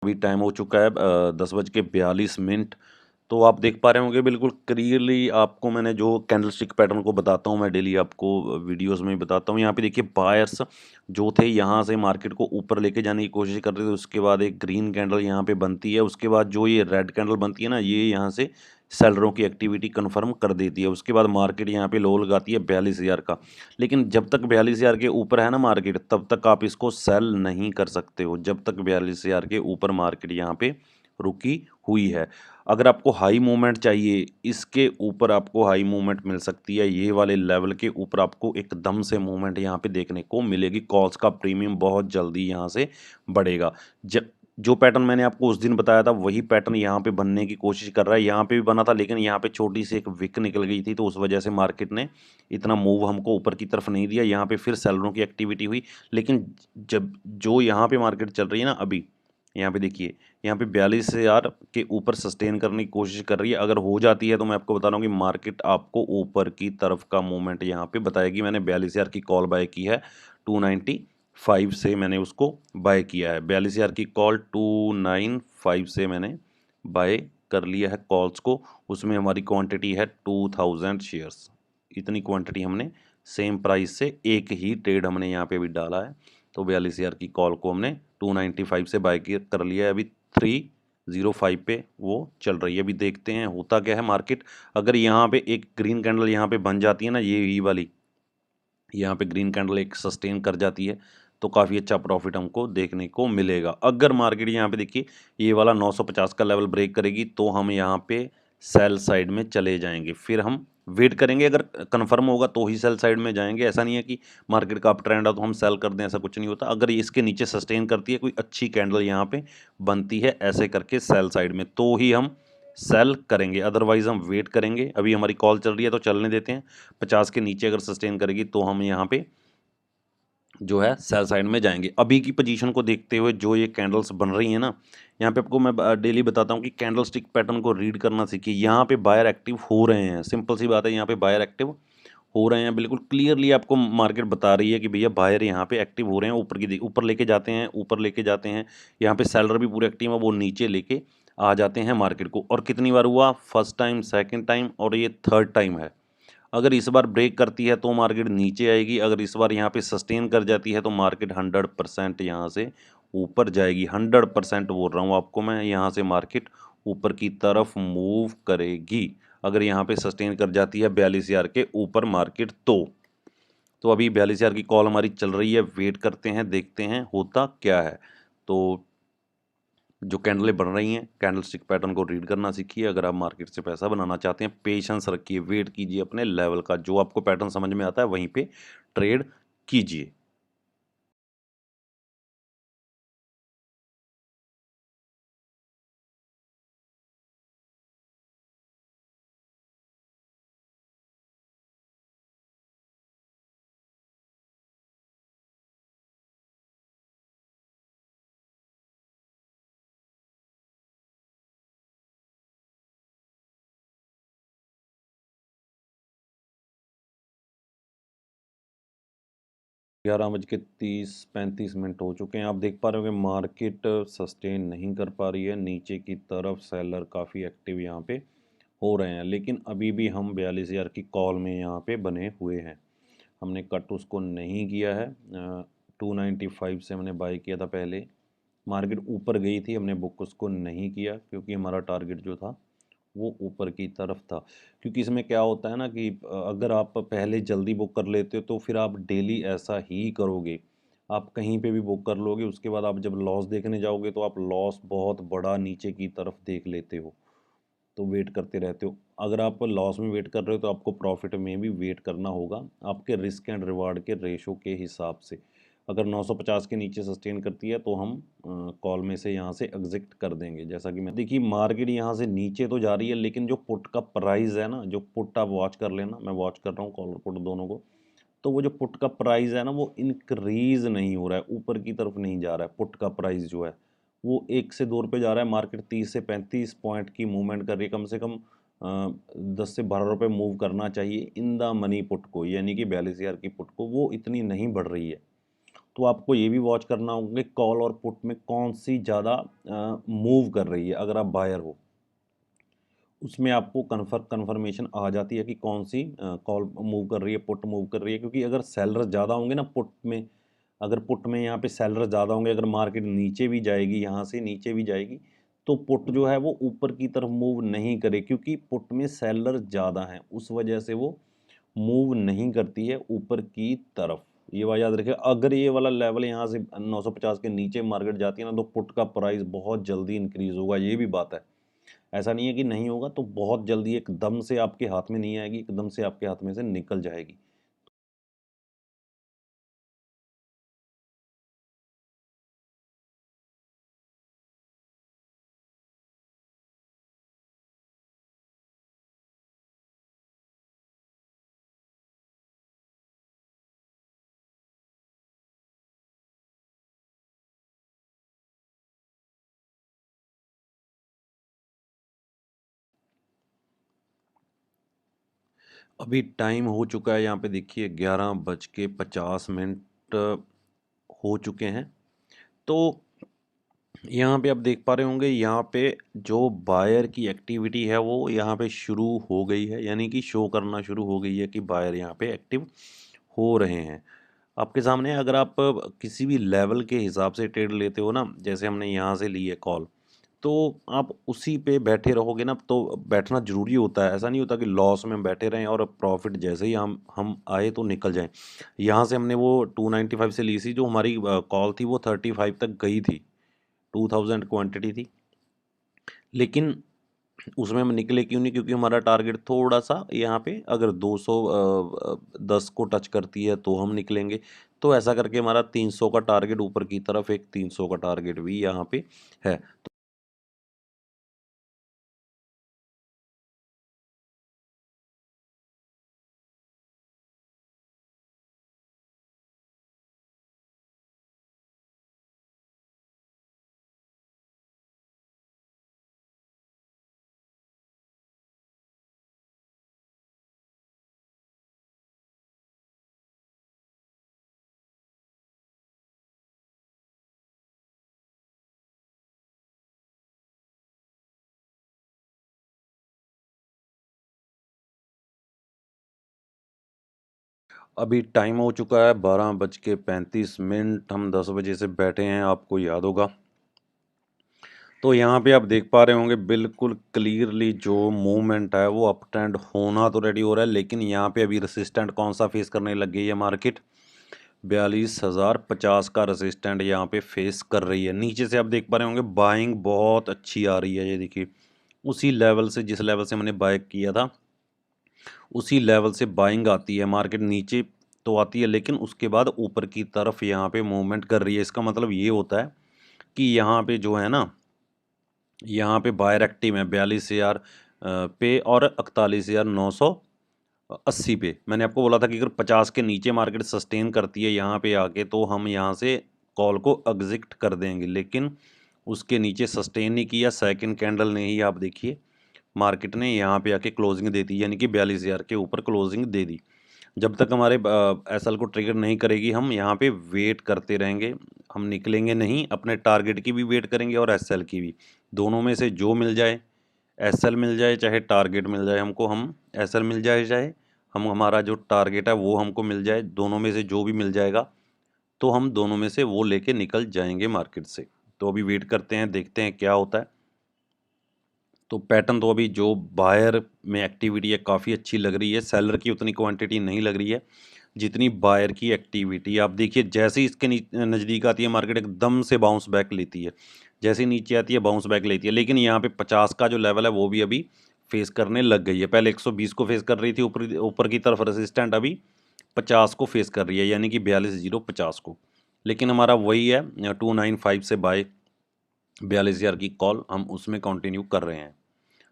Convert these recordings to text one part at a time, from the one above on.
अभी टाइम हो चुका है 10:42। तो आप देख पा रहे होंगे बिल्कुल क्लियरली आपको मैंने जो कैंडलस्टिक पैटर्न को बताता हूँ, मैं डेली आपको वीडियोस में बताता हूँ। यहाँ पे देखिए बायर्स जो थे यहाँ से मार्केट को ऊपर लेके जाने की कोशिश कर रहे थे। उसके बाद एक ग्रीन कैंडल यहाँ पे बनती है, उसके बाद जो ये रेड कैंडल बनती है ना, ये यहाँ से सेलरों की एक्टिविटी कन्फर्म कर देती है। उसके बाद मार्केट यहाँ पे लो लगाती है 42,000 का। लेकिन जब तक 42,000 के ऊपर है ना मार्केट, तब तक आप इसको सेल नहीं कर सकते हो, जब तक 42,000 के ऊपर मार्केट यहाँ पे रुकी हुई है। अगर आपको हाई मूवमेंट चाहिए, इसके ऊपर आपको हाई मूवमेंट मिल सकती है, ये वाले लेवल के ऊपर आपको एकदम से मूवमेंट यहाँ पे देखने को मिलेगी। कॉल्स का प्रीमियम बहुत जल्दी यहाँ से बढ़ेगा। जब जो पैटर्न मैंने आपको उस दिन बताया था, वही पैटर्न यहाँ पे बनने की कोशिश कर रहा है। यहाँ पे भी बना था, लेकिन यहाँ पे छोटी सी एक विक निकल गई थी, तो उस वजह से मार्केट ने इतना मूव हमको ऊपर की तरफ नहीं दिया। यहाँ पे फिर सेलरों की एक्टिविटी हुई। लेकिन जब जो यहाँ पे मार्केट चल रही है ना अभी, यहाँ पे देखिए, यहाँ पे 42,000 के ऊपर सस्टेन करने की कोशिश कर रही है। अगर हो जाती है तो मैं आपको बता रहा हूँ कि मार्केट आपको ऊपर की तरफ का मूवमेंट यहाँ पे बताएगी। मैंने 42,000 की कॉल बाय की है, 295 से मैंने उसको बाय किया है। 42,000 की कॉल 295 से मैंने बाय कर लिया है कॉल्स को। उसमें हमारी क्वांटिटी है 2000 शेयर्स। इतनी क्वांटिटी हमने सेम प्राइस से एक ही ट्रेड हमने यहाँ पे भी डाला है। तो 42,000 की कॉल को हमने 295 से बाय कर लिया है। अभी 305 पे वो चल रही है। अभी देखते हैं होता क्या है मार्केट। अगर यहाँ पे एक ग्रीन कैंडल यहाँ पे बन जाती है ना, ये वाली, यहाँ पे ग्रीन कैंडल एक सस्टेन कर जाती है, तो काफ़ी अच्छा प्रॉफिट हमको देखने को मिलेगा। अगर मार्केट यहाँ पे देखिए ये वाला 950 का लेवल ब्रेक करेगी, तो हम यहाँ पे सेल साइड में चले जाएंगे। फिर हम वेट करेंगे, अगर कंफर्म होगा तो ही सेल साइड में जाएंगे। ऐसा नहीं है कि मार्केट का अप ट्रेंड है तो हम सेल कर दें, ऐसा कुछ नहीं होता। अगर ये इसके नीचे सस्टेन करती है, कोई अच्छी कैंडल यहाँ पे बनती है ऐसे करके सेल साइड में, तो ही हम सेल करेंगे, अदरवाइज हम वेट करेंगे। अभी हमारी कॉल चल रही है तो चलने देते हैं। 50 के नीचे अगर सस्टेन करेगी तो हम यहाँ पे जो है सेल साइड में जाएंगे। अभी की पोजीशन को देखते हुए जो ये कैंडल्स बन रही हैं ना, यहाँ पे आपको मैं डेली बताता हूँ कि कैंडल स्टिक पैटर्न को रीड करना सीखिए। यहाँ पे बायर एक्टिव हो रहे हैं, सिंपल सी बात है, यहाँ पे बायर एक्टिव हो रहे हैं। बिल्कुल क्लियरली आपको मार्केट बता रही है कि भैया बायर यहाँ पे एक्टिव हो रहे हैं। ऊपर लेके जाते हैं, ऊपर लेके जाते हैं। यहाँ पे सेलर भी पूरे एक्टिव है, वो नीचे लेके आ जाते हैं मार्केट को। और कितनी बार हुआ, फर्स्ट टाइम, सेकेंड टाइम और ये थर्ड टाइम है। अगर इस बार ब्रेक करती है तो मार्केट नीचे आएगी, अगर इस बार यहाँ पे सस्टेन कर जाती है तो मार्केट 100% यहाँ से ऊपर जाएगी। 100% बोल रहा हूँ आपको मैं, यहाँ से मार्केट ऊपर की तरफ मूव करेगी अगर यहाँ पे सस्टेन कर जाती है 42,000 के ऊपर मार्केट। तो अभी 42,000 की कॉल हमारी चल रही है, वेट करते हैं, देखते हैं होता क्या है। तो जो कैंडलें बन रही हैं, कैंडल स्टिक पैटर्न को रीड करना सीखिए। अगर आप मार्केट से पैसा बनाना चाहते हैं, पेशेंस रखिए, वेट कीजिए अपने लेवल का, जो आपको पैटर्न समझ में आता है वहीं पे ट्रेड कीजिए। 11:30-35 हो चुके हैं। आप देख पा रहे हो कि मार्केट सस्टेन नहीं कर पा रही है, नीचे की तरफ सेलर काफ़ी एक्टिव यहाँ पे हो रहे हैं। लेकिन अभी भी हम 42,000 की कॉल में यहाँ पे बने हुए हैं। हमने कट उसको नहीं किया है। 295 से हमने बाय किया था पहले। मार्केट ऊपर गई थी, हमने बुक उसको नहीं किया क्योंकि हमारा टारगेट जो था वो ऊपर की तरफ था। क्योंकि इसमें क्या होता है ना कि अगर आप पहले जल्दी बुक कर लेते हो तो फिर आप डेली ऐसा ही करोगे। आप कहीं पे भी बुक कर लोगे, उसके बाद आप जब लॉस देखने जाओगे तो आप लॉस बहुत बड़ा नीचे की तरफ देख लेते हो, तो वेट करते रहते हो। अगर आप लॉस में वेट कर रहे हो तो आपको प्रॉफिट में भी वेट करना होगा, आपके रिस्क एंड रिवार्ड के रेशो के हिसाब से। अगर 950 के नीचे सस्टेन करती है तो हम कॉल में से यहाँ से एग्जिट कर देंगे। जैसा कि मैं देखिए मार्केट यहाँ से नीचे तो जा रही है, लेकिन जो पुट का प्राइस है ना, जो पुट आप वॉच कर लेना, मैं वॉच कर रहा हूँ कॉल और पुट दोनों को। तो वो जो पुट का प्राइस है ना, वो इंक्रीज नहीं हो रहा है, ऊपर की तरफ नहीं जा रहा है। पुट का प्राइस जो है वो 1 से 2 रुपये जा रहा है। मार्केट 30 से 35 पॉइंट की मूवमेंट कर रही है। कम से कम 10 से 12 रुपये मूव करना चाहिए इन द मनी पुट को, यानी कि 42,000 की पुट को, वो इतनी नहीं बढ़ रही है। तो आपको ये भी वॉच करना होगा कि कॉल और पुट में कौन सी ज़्यादा मूव कर रही है। अगर आप बायर हो उसमें आपको कन्फर्मेशन आ जाती है कि कौन सी कॉल मूव कर रही है, पुट मूव कर रही है। क्योंकि अगर सेलर ज़्यादा होंगे ना पुट में, अगर पुट में यहाँ पे सेलर ज़्यादा होंगे, अगर मार्केट नीचे भी जाएगी, यहाँ से नीचे भी जाएगी, तो पुट जो है वो ऊपर की तरफ मूव नहीं करे, क्योंकि पुट में सेलर ज़्यादा हैं, उस वजह से वो मूव नहीं करती है ऊपर की तरफ। ये बात याद रखिए। अगर ये वाला लेवल यहाँ से 950 के नीचे मार्केट जाती है ना, तो पुट का प्राइस बहुत जल्दी इंक्रीज होगा, ये भी बात है। ऐसा नहीं है कि नहीं होगा, तो बहुत जल्दी एकदम से आपके हाथ में नहीं आएगी, एकदम से आपके हाथ में से निकल जाएगी। अभी टाइम हो चुका है, यहाँ पे देखिए 11:50 हो चुके हैं। तो यहाँ पे आप देख पा रहे होंगे, यहाँ पे जो बायर की एक्टिविटी है वो यहाँ पे शुरू हो गई है, यानी कि शो करना शुरू हो गई है कि बायर यहाँ पे एक्टिव हो रहे हैं। आपके सामने अगर आप किसी भी लेवल के हिसाब से ट्रेड लेते हो ना, जैसे हमने यहाँ से ली है कॉल, तो आप उसी पे बैठे रहोगे ना, तो बैठना ज़रूरी होता है। ऐसा नहीं होता कि लॉस में हम बैठे रहें और प्रॉफिट जैसे ही हम आए तो निकल जाएं। यहाँ से हमने वो 295 से ली थी, जो हमारी कॉल थी वो 35 तक गई थी, 2000 क्वांटिटी थी। लेकिन उसमें हम निकले क्यों नहीं? क्योंकि हमारा टारगेट थोड़ा सा यहाँ पे अगर 210 को टच करती है तो हम निकलेंगे। तो ऐसा करके हमारा 300 का टारगेट ऊपर की तरफ, एक 300 का टारगेट भी यहाँ पे है। अभी टाइम हो चुका है 12:35। हम 10 बजे से बैठे हैं, आपको याद होगा। तो यहाँ पे आप देख पा रहे होंगे बिल्कुल क्लियरली जो मूवमेंट है वो अप ट्रेंड होना तो रेडी हो रहा है, लेकिन यहाँ पे अभी रेसिस्टेंट कौन सा फेस करने लग गई है मार्केट? 42,050 का रेसिस्टेंट यहाँ पे फेस कर रही है। नीचे से आप देख पा रहे होंगे बाइंग बहुत अच्छी आ रही है, ये देखिए उसी लेवल से, जिस लेवल से हमने बाय किया था उसी लेवल से बाइंग आती है। मार्केट नीचे तो आती है, लेकिन उसके बाद ऊपर की तरफ यहाँ पे मूवमेंट कर रही है। इसका मतलब ये होता है कि यहाँ पे जो है ना, यहाँ पे बायर एक्टिव है 42,000 पे और 41,980 पे। मैंने आपको बोला था कि अगर 50 के नीचे मार्केट सस्टेन करती है यहाँ पे आके, तो हम यहाँ से कॉल को एग्जिट कर देंगे, लेकिन उसके नीचे सस्टेन नहीं किया। सेकंड कैंडल ने ही आप देखिए मार्केट ने यहाँ पे आके क्लोजिंग दे दी, यानी कि 42,000 के ऊपर क्लोजिंग दे दी। जब तक हमारे एसएल को ट्रिगर नहीं करेगी, हम यहाँ पे वेट करते रहेंगे। हम निकलेंगे नहीं, अपने टारगेट की भी वेट करेंगे और एसएल की भी। दोनों में से जो मिल जाए, एसएल मिल जाए चाहे टारगेट मिल जाए हमको, हम एसएल मिल जाए चाहे हम, हमारा जो टारगेट है वो हमको मिल जाए, दोनों में से जो भी मिल जाएगा तो हम दोनों में से वो लेके निकल जाएंगे मार्केट से। तो अभी वेट करते हैं, देखते हैं क्या होता है। तो पैटर्न तो अभी जो बायर में एक्टिविटी है काफ़ी अच्छी लग रही है, सेलर की उतनी क्वांटिटी नहीं लग रही है जितनी बायर की एक्टिविटी। आप देखिए जैसे ही इसके नज़दीक आती है मार्केट एकदम से बाउंस बैक लेती है, जैसे ही नीचे आती है बाउंस बैक लेती है। लेकिन यहाँ पे 50 का जो लेवल है वो भी अभी फेस करने लग गई है। पहले 120 को फेस कर रही थी ऊपर ऊपर की तरफ रेसिस्टेंट, अभी 50 को फेस कर रही है, यानी कि 42,050 को। लेकिन हमारा वही है 295 से बाय 42,000 की कॉल, हम उसमें कंटिन्यू कर रहे हैं।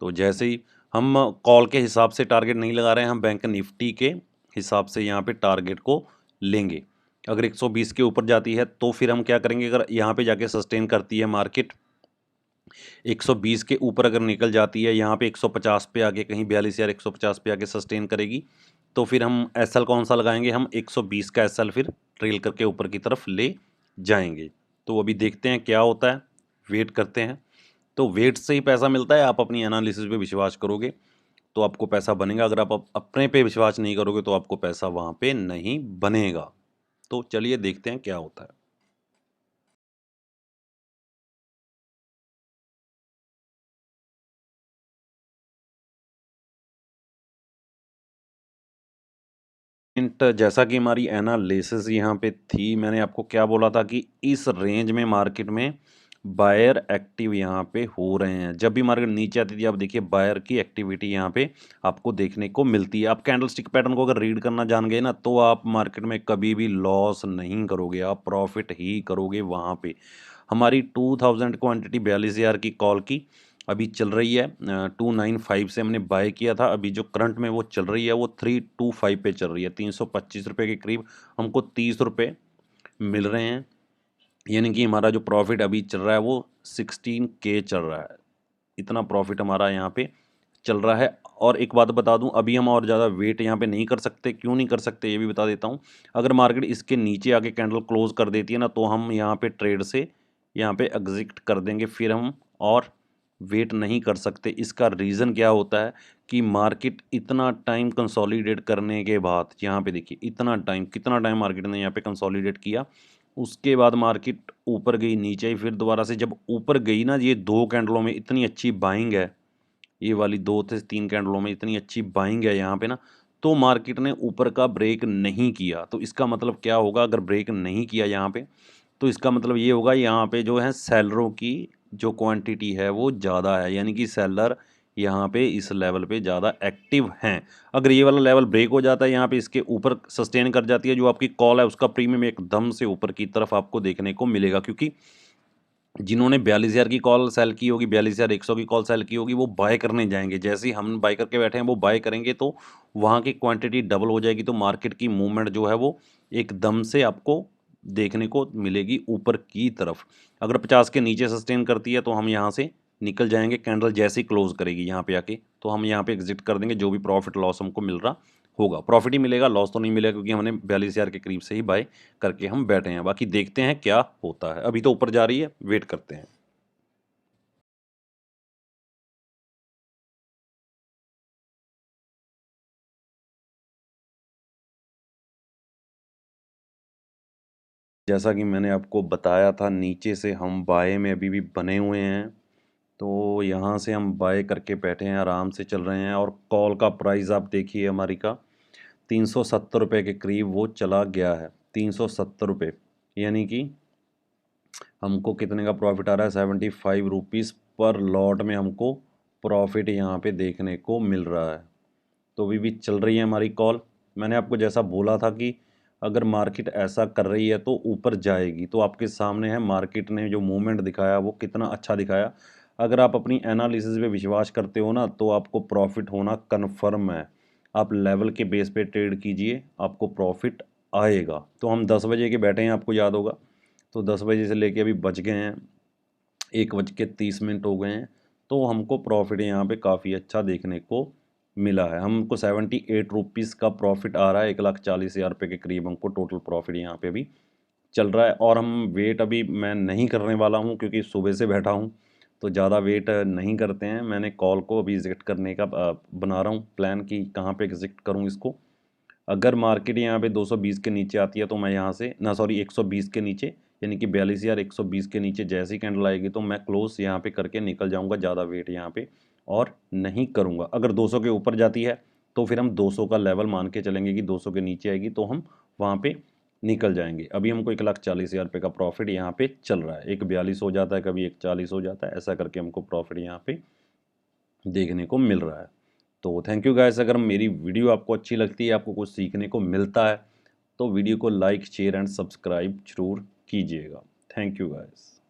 तो जैसे ही हम कॉल के हिसाब से टारगेट नहीं लगा रहे हैं, हम बैंक निफ्टी के हिसाब से यहाँ पे टारगेट को लेंगे। अगर 120 के ऊपर जाती है तो फिर हम क्या करेंगे? अगर यहाँ पे जाके सस्टेन करती है मार्केट, 120 के ऊपर अगर निकल जाती है, यहाँ पे 150 पे आके कहीं 42,150 पे आके सस्टेन करेगी, तो फिर हम एसएल कौन सा लगाएंगे? हम 120 का एसएल फिर ट्रेल करके ऊपर की तरफ ले जाएंगे। तो अभी देखते हैं क्या होता है, वेट करते हैं। तो वेट से ही पैसा मिलता है। आप अपनी एनालिसिस पे विश्वास करोगे तो आपको पैसा बनेगा, अगर आप अपने पे विश्वास नहीं करोगे तो आपको पैसा वहाँ पे नहीं बनेगा। तो चलिए देखते हैं क्या होता है। जैसा कि हमारी एनालिसिस यहाँ पे थी, मैंने आपको क्या बोला था कि इस रेंज में मार्केट में बायर एक्टिव यहाँ पे हो रहे हैं। जब भी मार्केट नीचे आती थी आप देखिए बायर की एक्टिविटी यहाँ पे आपको देखने को मिलती है। आप कैंडलस्टिक पैटर्न को अगर रीड करना जान गए ना तो आप मार्केट में कभी भी लॉस नहीं करोगे, आप प्रॉफिट ही करोगे। वहाँ पे हमारी 2000 क्वांटिटी 42,000 की कॉल की अभी चल रही है। 295 से हमने बाय किया था, अभी जो करंट में वो चल रही है वो 325 पे चल रही है। 325 रुपये के करीब हमको 30 रुपये मिल रहे हैं, यानी कि हमारा जो प्रॉफिट अभी चल रहा है वो 16K चल रहा है। इतना प्रॉफिट हमारा यहाँ पे चल रहा है। और एक बात बता दूं, अभी हम और ज़्यादा वेट यहाँ पे नहीं कर सकते। क्यों नहीं कर सकते ये भी बता देता हूँ। अगर मार्केट इसके नीचे आके कैंडल क्लोज कर देती है ना तो हम यहाँ पे ट्रेड से यहाँ पे एग्जिट कर देंगे, फिर हम और वेट नहीं कर सकते। इसका रीज़न क्या होता है कि मार्केट इतना टाइम कंसोलिडेट करने के बाद, यहाँ पे देखिए इतना टाइम, कितना टाइम मार्केट ने यहाँ पे कंसोलिडेट किया, उसके बाद मार्केट ऊपर गई, नीचे आई, फिर दोबारा से जब ऊपर गई ना, ये 2 कैंडलों में इतनी अच्छी बाइंग है, ये वाली 2 से 3 कैंडलों में इतनी अच्छी बाइंग है यहाँ पे ना, तो मार्केट ने ऊपर का ब्रेक नहीं किया। तो इसका मतलब क्या होगा, अगर ब्रेक नहीं किया यहाँ पे तो इसका मतलब ये होगा यहाँ पे जो है सेलरों की जो क्वांटिटी है वो ज़्यादा है, यानी कि सेलर यहाँ पे इस लेवल पे ज़्यादा एक्टिव हैं। अगर ये वाला लेवल ब्रेक हो जाता है यहाँ पे, इसके ऊपर सस्टेन कर जाती है, जो आपकी कॉल है उसका प्रीमियम एकदम से ऊपर की तरफ आपको देखने को मिलेगा। क्योंकि जिन्होंने 42,000 की कॉल सेल की होगी, 42,100 की कॉल सेल की होगी, वो बाय करने जाएंगे। जैसे ही हम बाय करके बैठे हैं वो बाय करेंगे तो वहाँ की क्वांटिटी डबल हो जाएगी। तो मार्केट की मूवमेंट जो है वो एकदम से आपको देखने को मिलेगी ऊपर की तरफ। अगर 50 के नीचे सस्टेन करती है तो हम यहाँ से निकल जाएंगे। कैंडल जैसे ही क्लोज करेगी यहाँ पे आके तो हम यहाँ पे एग्जिट कर देंगे। जो भी प्रॉफिट लॉस हमको मिल रहा होगा, प्रॉफिट ही मिलेगा, लॉस तो नहीं मिलेगा, क्योंकि हमने 42,000 के करीब से ही बाय करके हम बैठे हैं। बाकी देखते हैं क्या होता है। अभी तो ऊपर जा रही है, वेट करते हैं। जैसा कि मैंने आपको बताया था, नीचे से हम बाय में अभी भी बने हुए हैं। तो यहाँ से हम बाय करके बैठे हैं, आराम से चल रहे हैं। और कॉल का प्राइस आप देखिए हमारी का 370 रुपये के करीब वो चला गया है। 370 रुपये, यानी कि हमको कितने का प्रॉफिट आ रहा है, 75 रुपीज़ पर लॉट में हमको प्रॉफिट यहाँ पे देखने को मिल रहा है। तो अभी भी चल रही है हमारी कॉल। मैंने आपको जैसा बोला था कि अगर मार्केट ऐसा कर रही है तो ऊपर जाएगी। तो आपके सामने है, मार्केट ने जो मूवमेंट दिखाया वो कितना अच्छा दिखाया। अगर आप अपनी एनालिसिस पे विश्वास करते हो ना तो आपको प्रॉफिट होना कन्फर्म है। आप लेवल के बेस पे ट्रेड कीजिए, आपको प्रॉफिट आएगा। तो हम 10 बजे के बैठे हैं, आपको याद होगा। तो 10 बजे से लेके अभी बज गए हैं 1:30 हो गए हैं। तो हमको प्रॉफिट यहाँ पे काफ़ी अच्छा देखने को मिला है। हमको 78 रुपीज़ का प्रॉफिट आ रहा है। 1,40,000 रुपये के करीब हमको टोटल प्रॉफिट यहाँ पे भी चल रहा है। और हम वेट अभी मैं नहीं करने वाला हूँ, क्योंकि सुबह से बैठा हूँ तो ज़्यादा वेट नहीं करते हैं। मैंने कॉल को अभी एग्जिट करने का बना रहा हूँ प्लान कि कहाँ पे एग्जिट करूँ इसको। अगर मार्केट यहाँ पे 220 के नीचे आती है तो मैं यहाँ से ना, सॉरी 120 के नीचे, यानी कि 42,120 के नीचे जैसी कैंडल आएगी तो मैं क्लोज यहाँ पे करके निकल जाऊँगा। ज़्यादा वेट यहाँ पे और नहीं करूँगा। अगर 200 के ऊपर जाती है तो फिर हम 200 का लेवल मान के चलेंगे कि 200 के नीचे आएगी तो हम वहाँ पे निकल जाएंगे। अभी हमको 1,40,000 रुपये का प्रॉफिट यहाँ पे चल रहा है। 1,42 हो जाता है, कभी 1,40 हो जाता है, ऐसा करके हमको प्रॉफिट यहाँ पे देखने को मिल रहा है। तो थैंक यू गाइस। अगर मेरी वीडियो आपको अच्छी लगती है, आपको कुछ सीखने को मिलता है, तो वीडियो को लाइक शेयर एंड सब्सक्राइब जरूर कीजिएगा। Thank you guys.